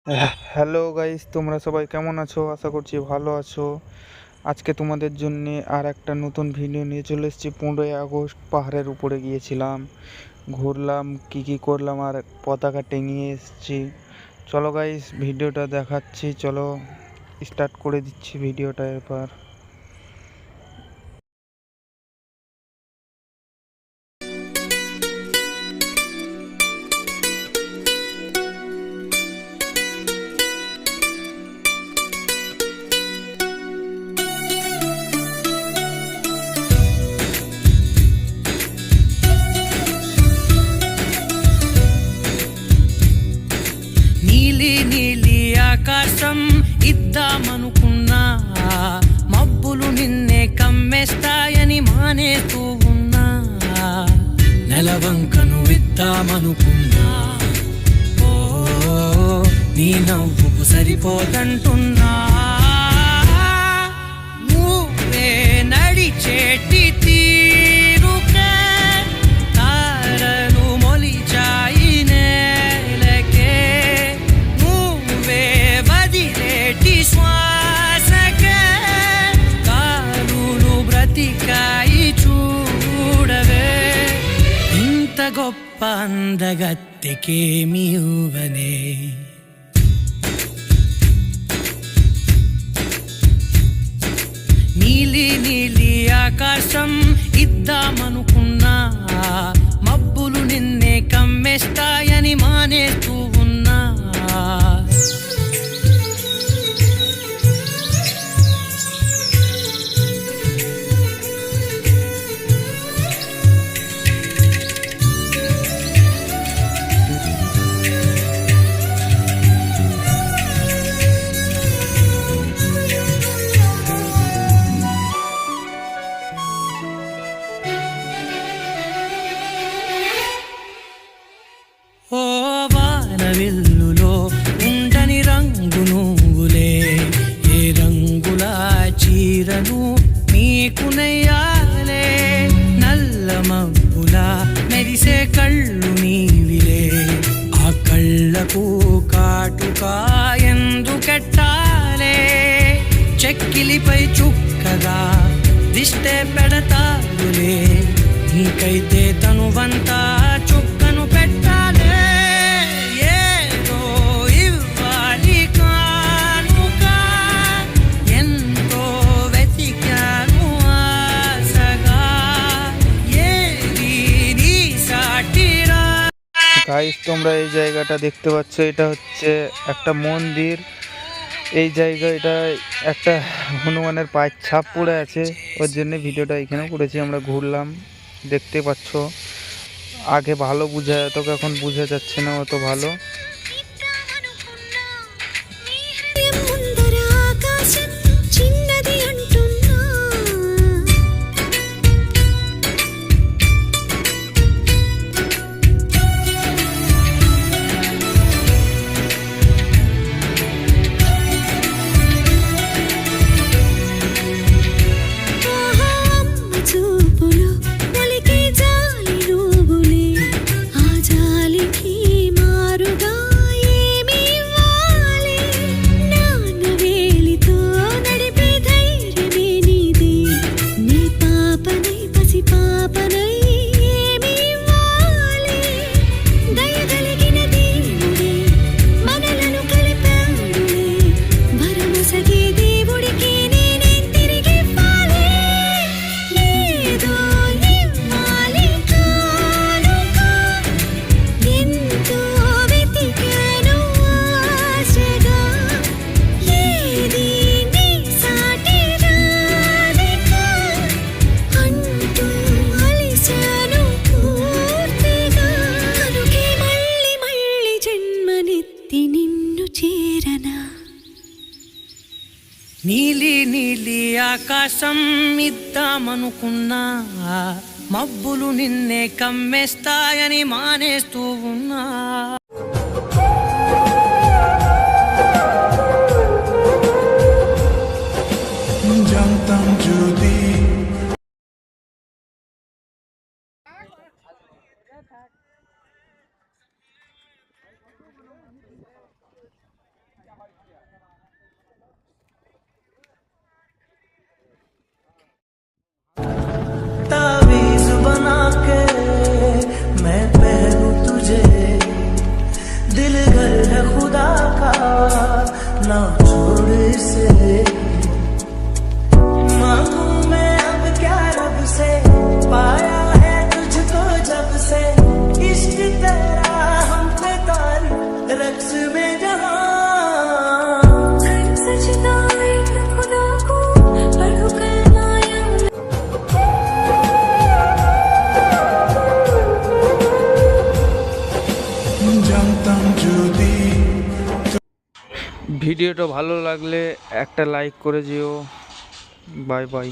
Hello guys, তোমরা সবাই কেমন আছো? আশা করছি ভালো আছো। আজকে তোমাদের জন্য আর একটা নতুন ভিডিও নিয়ে চলে এসেছি। 15ই আগস্ট পাহাড়ের উপরে গিয়েছিলাম, ঘুরলাম, কি করলাম আর পতাকা টেঙিয়ে এসেছি। চলো গাইস, ভিডিওটা দেখাচ্ছি। চলো স্টার্ট করে দিচ্ছি ভিডিওটা এবার। నీలి నీలి ఆకాశం ఇద్దామనుకున్నా, మబ్బులు నిన్నే కమ్మేస్తాయని మానేస్తూ ఉన్నా. నెలవంకను ఇద్దామనుకున్నా, ఓ నీ నవ్వుకు సరిపోదంటున్నా. నువ్వే నడిచేటి తీరుకే తారలు మొలిచాయి నేలకే. నువ్వే వదిలేటి శ్వాసకే కారులు బ్రతికాయి చూడవే. ఇంత గొప్ప అందగత్తెకేమి ఇవ్వనే. నీలి నీలి ఆకాశం ఇద్దామనుకున్నా, మబ్బులు నిన్నే కమ్మేస్తాయని మానేస్తూ ఉన్నా. ఓ వానవిల్లులో ఉండని రంగు నువ్వులే, ఏ రంగుల చీరను నీకు నెయ్యాలే. నల్ల మబ్బుల మెరిసే కళ్ళు నీవిలే, ఆ కళ్ళకు కాటుకా ఎందుకెట్టాలే. చెక్కిలిపై చుక్కగా దిష్టే పెడతారులే, నీకైతే తనువంతా చుక్కను పెట్టాలే. ఏదో ఇవ్వాలి కానుక, ఎంతో వెతికాను ఆశగా, ఏది నీ సాటిరా. গাইস, তোমরা এই জায়গাটা দেখতে পাচ্ছ, এটা হচ্ছে একটা মন্দির। এই জায়গাটা একটা হনুমানের পায়ের ছাপ পড়ে আছে, ওর জন্য ভিডিওটা এখানে করেছি। আমরা ঘুরলাম, দেখতে পাচ্ছ। আগে ভালো বোঝা যেত, এখন বোঝা যাচ্ছে না অত ভালো। నీలి నీలి ఆకాశం ఇద్దామనుకున్నా, మబ్బులు నిన్నే కమ్మేస్తాయని మానేస్తూ ఉన్నా. জানতাম যদি ভিডিওটা ভালো লাগলে একটা লাইক করে যেও। Bye bye.